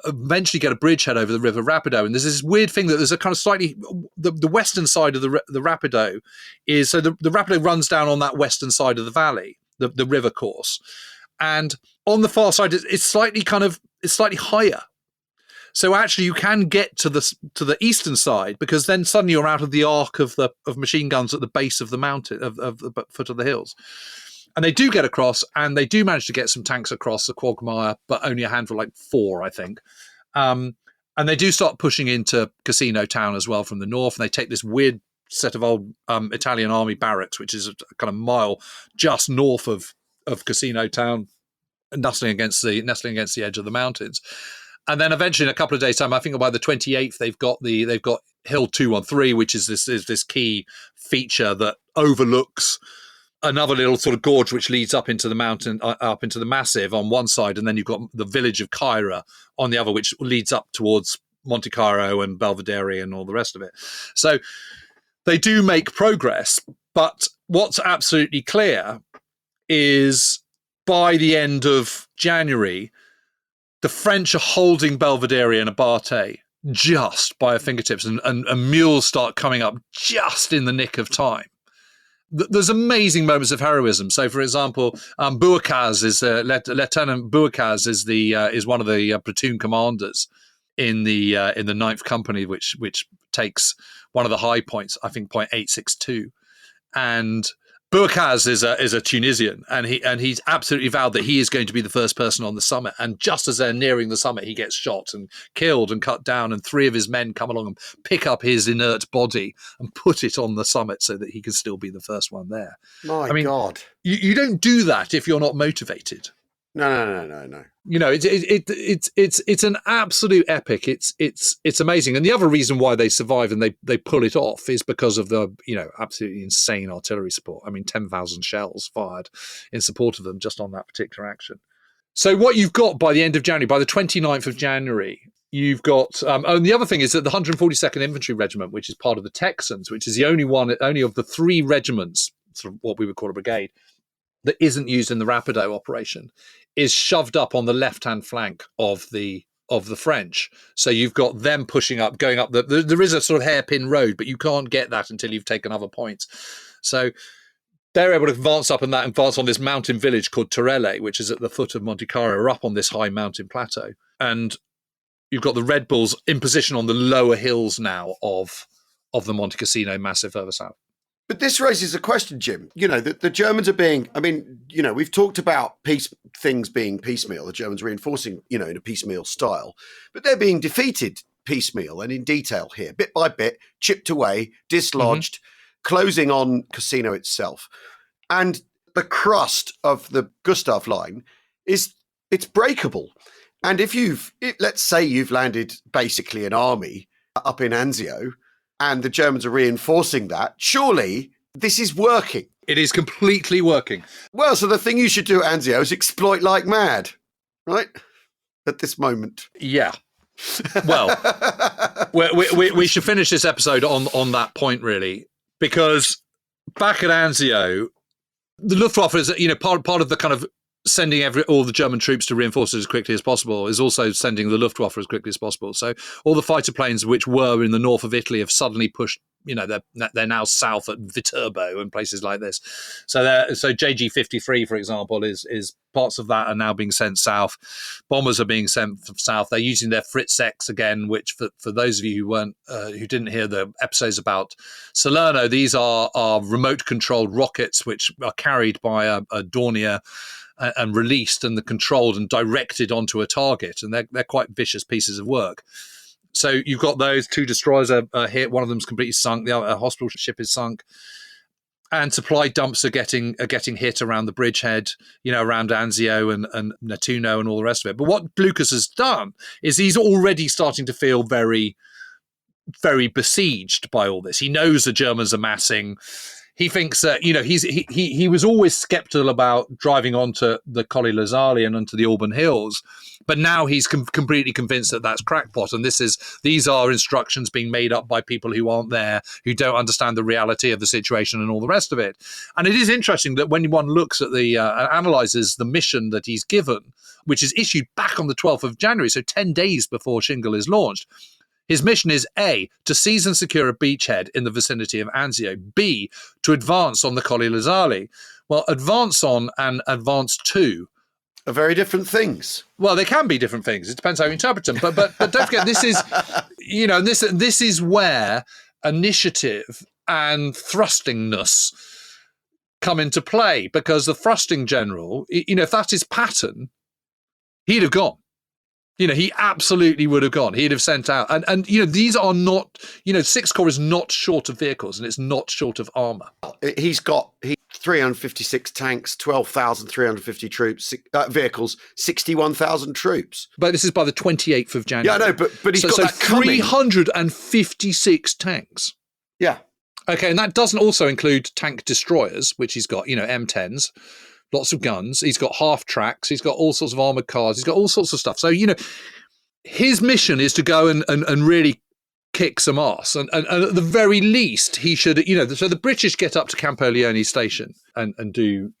eventually get a bridgehead over the River Rapido. And there's this weird thing that there's a kind of slightly, the western side of the Rapido is, so the Rapido runs down on that western side of the valley, the river course. And on the far side, it's slightly higher. So actually, you can get to the eastern side, because then suddenly you're out of the arc of machine guns at the base of the mountain, of the foot of the hills. And they do get across, and they do manage to get some tanks across the Quagmire, but only a handful, like 4, I think. And they do start pushing into Cassino town as well from the north, and they take this weird set of old Italian army barracks, which is a kind of mile just north of Cassino town. nestling against the edge of the mountains. And then eventually, in a couple of days' time, I think by the 28th, they've got Hill 213, which is this key feature that overlooks another little sort of gorge which leads up into the mountain, up into the massif on one side, and then you've got the village of Caira on the other, which leads up towards Monte Carlo and Belvedere and all the rest of it. So they do make progress, but what's absolutely clear is by the end of January, the French are holding Belvedere and Abate just by a fingertips, and mules start coming up just in the nick of time. There's amazing moments of heroism. So, for example, Bouakaz is Lieutenant Bouakaz is one of the platoon commanders in the 9th Company, which takes one of the high points, I think, point 862, and Bouakaz is a Tunisian, and he's absolutely vowed that he is going to be the first person on the summit. And just as they're nearing the summit, he gets shot and killed and cut down, and 3 of his men come along and pick up his inert body and put it on the summit so that he can still be the first one there. My God. You don't do that if you're not motivated. No. You know, it's an absolute epic. It's amazing. And the other reason why they survive and they pull it off is because of the, absolutely insane artillery support. I mean, 10,000 shells fired in support of them just on that particular action. So what you've got by the end of January, by the 29th of January, you've got, and the other thing is that the 142nd Infantry Regiment, which is part of the Texans, which is the only of the 3 regiments, sort of what we would call a brigade, that isn't used in the Rapido operation, is shoved up on the left-hand flank of the French. So you've got them pushing up, going up. There is a sort of hairpin road, but you can't get that until you've taken other points. So they're able to advance up on this mountain village called Torelle, which is at the foot of Monte Carlo, or up on this high mountain plateau. And you've got the Red Bulls in position on the lower hills now of the Monte Cassino massif further south. But this raises a question, Jim. The Germans are being, we've talked about things being piecemeal, the Germans reinforcing, in a piecemeal style, but they're being defeated piecemeal and in detail here, bit by bit, chipped away, dislodged, closing on Cassino itself. And the crust of the Gustav line it's breakable. And let's say you've landed basically an army up in Anzio, and the Germans are reinforcing that, surely this is working. It is completely working. Well, so the thing you should do at Anzio is exploit like mad, right? At this moment. Yeah. Well, we should finish this episode on that point, really, because back at Anzio, the Luftwaffe is, part of the kind of sending all the German troops to reinforce it as quickly as possible is also sending the Luftwaffe as quickly as possible. So all the fighter planes which were in the north of Italy have suddenly pushed, they're now south at Viterbo and places like this. So JG-53, for example, is parts of that are now being sent south. Bombers are being sent south. They're using their Fritz X again, which for those of you who didn't hear the episodes about Salerno, these are remote controlled rockets which are carried by a Dornier and released and controlled and directed onto a target. And they're quite vicious pieces of work. So you've got those 2 destroyers are hit. One of them's completely sunk. The other hospital ship is sunk. And supply dumps are getting hit around the bridgehead, around Anzio and Nettuno and all the rest of it. But what Lucas has done is he's already starting to feel very, very besieged by all this. He knows the Germans are massing. He thinks that, he was always skeptical about driving onto the Colli Lazzali and onto the Alban Hills, but now he's completely convinced that that's crackpot. And these are instructions being made up by people who aren't there, who don't understand the reality of the situation and all the rest of it. And it is interesting that when one looks at analyzes the mission that he's given, which is issued back on the 12th of January, so 10 days before Shingle is launched, his mission is A, to seize and secure a beachhead in the vicinity of Anzio, B, to advance on the Colli Lazzali. Well, advance on and advance to are very different things. Well, they can be different things. It depends how you interpret them. But don't forget, this is, this is where initiative and thrustingness come into play, because the thrusting general, if that's his pattern, he'd have gone. He absolutely would have gone. He'd have sent out. And these are not, Sixth Corps is not short of vehicles and it's not short of armour. He 356 tanks, 12,350 troops, vehicles, 61,000 troops. But this is by the 28th of January. Yeah, I know, but he's got that coming. 356 tanks. Yeah. Okay, and that doesn't also include tank destroyers, which he's got, M10s, lots of guns. He's got half tracks. He's got all sorts of armored cars. He's got all sorts of stuff. So, his mission is to go and really kick some ass. And at the very least, he should, so the British get up to Campoleone Station and do,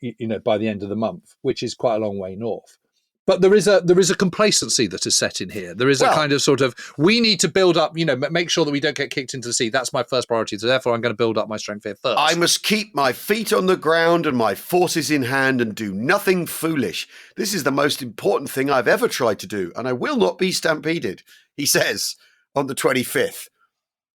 by the end of the month, which is quite a long way north. But there is a complacency that is set in here. There is a kind of sort of, we need to build up, make sure that we don't get kicked into the sea. That's my first priority. So therefore, I'm going to build up my strength here first. I must keep my feet on the ground and my forces in hand and do nothing foolish. This is the most important thing I've ever tried to do, and I will not be stampeded, he says on the 25th.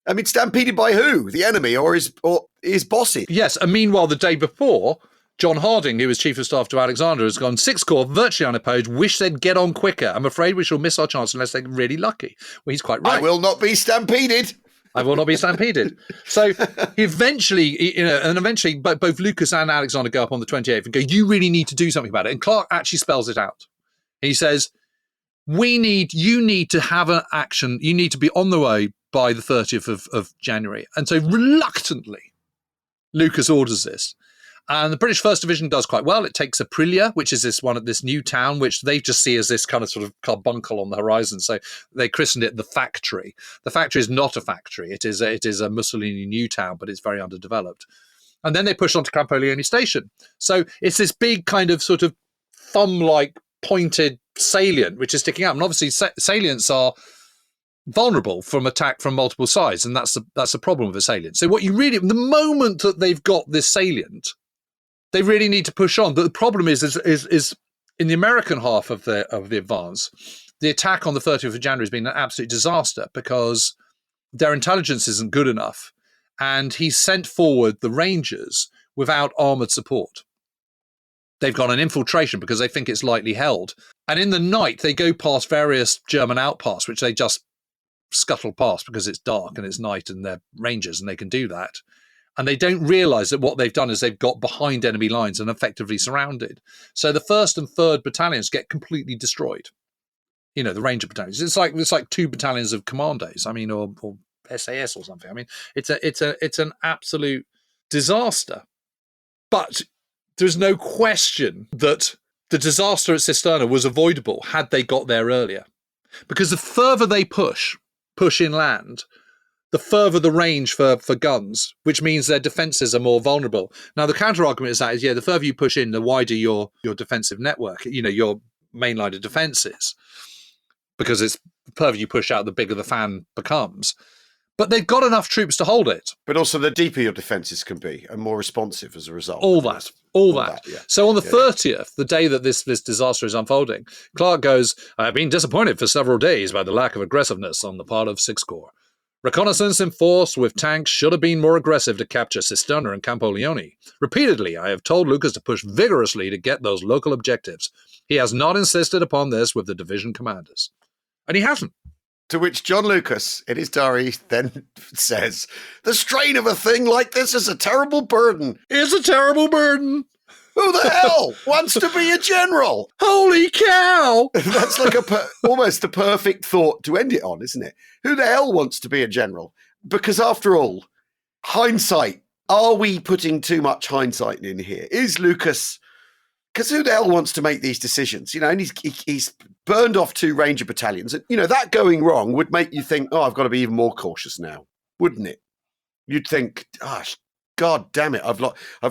I mean, stampeded by who? The enemy or his bosses? Yes, and meanwhile, the day before, John Harding, who was Chief of Staff to Alexander, has gone 6th Corps, virtually unopposed, wish they'd get on quicker. I'm afraid we shall miss our chance unless they're really lucky. Well, he's quite right. I will not be stampeded. I will not be stampeded. So eventually, both Lucas and Alexander go up on the 28th and go, you really need to do something about it. And Clark actually spells it out. He says, you need to have an action. You need to be on the way by the 30th of January. And so reluctantly, Lucas orders this. And the British 1st Division does quite well. It takes Aprilia, which is this new town, which they just see as this kind of sort of carbuncle on the horizon. So they christened it the Factory. The Factory is not a factory. It is a Mussolini new town, but it's very underdeveloped. And then they push on to Campoleone Station. So it's this big kind of sort of thumb-like pointed salient, which is sticking out. And obviously salients are vulnerable from attack from multiple sides. And that's the problem with a salient. So the moment that they've got this salient, they really need to push on. But the problem is in the American half of the advance, the attack on the 30th of January has been an absolute disaster because their intelligence isn't good enough. And he sent forward the Rangers without armoured support. They've got an infiltration because they think it's lightly held. And in the night, they go past various German outposts, which they just scuttle past because it's dark and it's night and they're Rangers and they can do that. And they don't realise that what they've done is they've got behind enemy lines and effectively surrounded. So the 1st and 3rd battalions get completely destroyed. The Ranger battalions. It's like 2 battalions of commandos. I mean, or SAS or something. I mean, it's an absolute disaster. But there's no question that the disaster at Cisterna was avoidable had they got there earlier. Because the further they push inland, the further the range for guns, which means their defences are more vulnerable. Now, the counter-argument is that, the further you push in, the wider your defensive network, your main line of defences, because it's the further you push out, the bigger the fan becomes. But they've got enough troops to hold it. But also the deeper your defences can be and more responsive as a result. All that. Yeah. So on the 30th, the day that this disaster is unfolding, Clark goes, I have been disappointed for several days by the lack of aggressiveness on the part of 6th Corps. Reconnaissance in force with tanks should have been more aggressive to capture Cisterna and Campoleone. Repeatedly, I have told Lucas to push vigorously to get those local objectives. He has not insisted upon this with the division commanders. And he hasn't. To which John Lucas, in his diary, then says, the strain of a thing like this is a terrible burden. It's a terrible burden. Who the hell wants to be a general? Holy cow! That's like almost a perfect thought to end it on, isn't it? Who the hell wants to be a general? Because after all, hindsight, are we putting too much hindsight in here? Is Lucas... Because who the hell wants to make these decisions? And he's burned off 2 Ranger battalions. And, that going wrong would make you think, I've got to be even more cautious now, wouldn't it? You'd think, God damn it, I've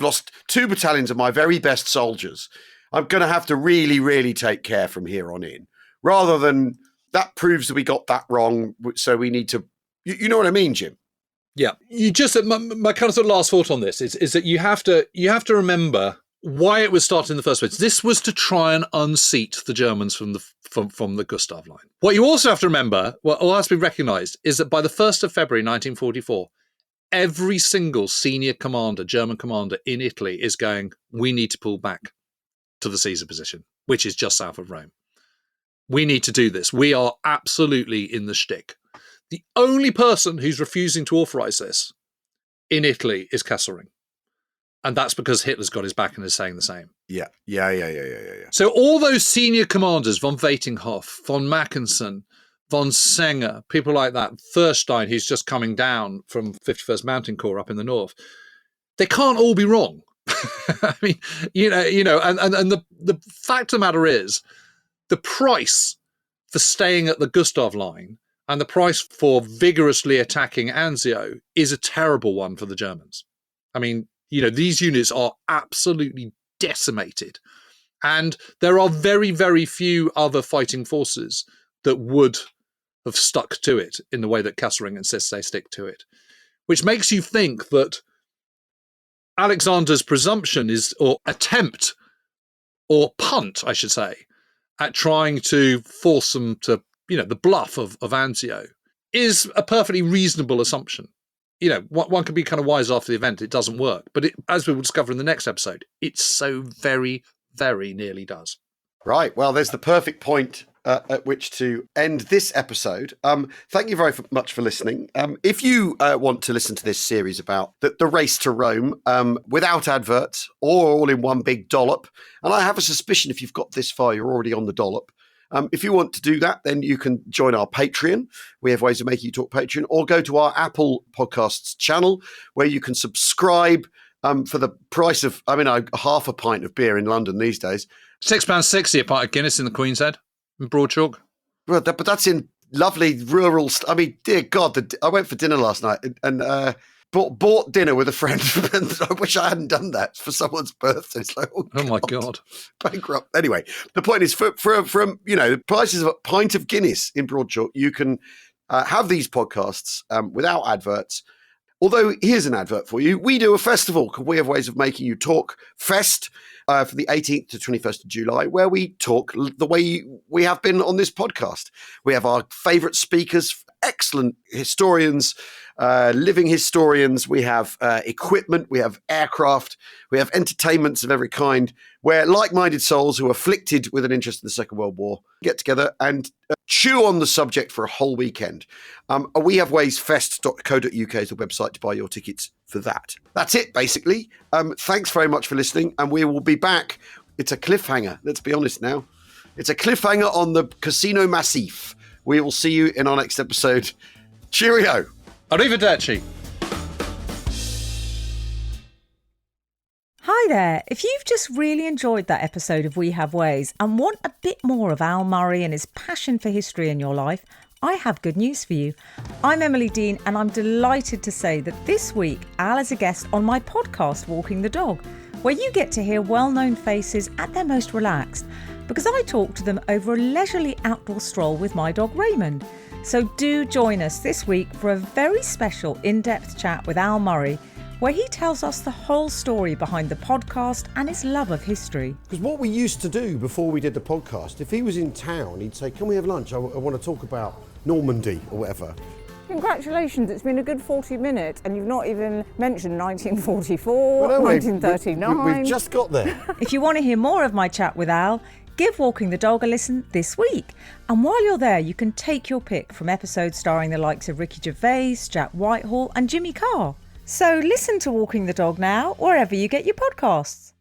lost 2 battalions of my very best soldiers. I'm going to have to really, really take care from here on in. Rather than, that proves that we got that wrong, so we need to... You know what I mean, Jim? Yeah. You just... My kind of sort of last thought on this is that you have to remember... why it was started in the first place. This was to try and unseat the Germans from the Gustav line. What you also have to remember, what has been recognised, is that by the 1st of February 1944, every single senior commander, German commander in Italy is going, we need to pull back to the Caesar position, which is just south of Rome. We need to do this. We are absolutely in the shtick. The only person who's refusing to authorise this in Italy is Kesselring. And that's because Hitler's got his back and is saying the same. Yeah. So all those senior commanders, von Veitinghoff, von Mackensen, von Senger, people like that, Thurstein, who's just coming down from 51st Mountain Corps up in the north, they can't all be wrong. I mean, and the fact of the matter is, the price for staying at the Gustav line and the price for vigorously attacking Anzio is a terrible one for the Germans. I mean, these units are absolutely decimated. And there are very, very few other fighting forces that would have stuck to it in the way that Kesselring insists they stick to it. Which makes you think that Alexander's presumption or attempt, or punt, I should say, at trying to force them to, the bluff of Anzio is a perfectly reasonable assumption. One can be kind of wise after the event. It doesn't work. But as we will discover in the next episode, it so very, very nearly does. Right. Well, there's the perfect point at which to end this episode. Thank you very much for listening. If you want to listen to this series about the race to Rome without adverts or all in one big dollop, and I have a suspicion if you've got this far, you're already on the dollop. If you want to do that, then you can join our Patreon. We have ways of making you talk Patreon, or go to our Apple Podcasts channel where you can subscribe for the price of, half a pint of beer in London these days. £6.60 a pint of Guinness in the Queen's Head in Broadchalk. Well, but that's in lovely rural. Dear God, I went for dinner last night and bought dinner with a friend. And I wish I hadn't done that for someone's birthday. It's like, oh my God, bankrupt. Anyway, the point is, for the prices of a pint of Guinness in Broadchalk, you can have these podcasts without adverts. Although, here's an advert for you. We do a festival called We Have Ways of Making You Talk Fest for the 18th to 21st of July, where we talk the way we have been on this podcast. We have our favourite speakers, excellent historians, living historians. We have equipment, we have aircraft, we have entertainments of every kind, where like-minded souls who are afflicted with an interest in the Second World War get together and chew on the subject for a whole weekend. wehavewaysfest.co.uk is the website to buy your tickets for that. That's it, basically. Thanks very much for listening, and we will be back. It's a cliffhanger, let's be honest now. It's a cliffhanger on the Cassino Massif. We will see you in our next episode. Cheerio. Arrivederci. Hi there. If you've just really enjoyed that episode of We Have Ways and want a bit more of Al Murray and his passion for history in your life, I have good news for you. I'm Emily Dean, and I'm delighted to say that this week Al is a guest on my podcast, Walking the Dog, where you get to hear well-known faces at their most relaxed, because I talk to them over a leisurely outdoor stroll with my dog Raymond. So do join us this week for a very special in-depth chat with Al Murray, where he tells us the whole story behind the podcast and his love of history. Because what we used to do before we did the podcast, if he was in town, he'd say, can we have lunch? I want to talk about Normandy or whatever. Congratulations, it's been a good 40 minutes and you've not even mentioned 1944, 1939. We've just got there. If you want to hear more of my chat with Al, give Walking the Dog a listen this week. And while you're there, you can take your pick from episodes starring the likes of Ricky Gervais, Jack Whitehall and Jimmy Carr. So listen to Walking the Dog now, wherever you get your podcasts.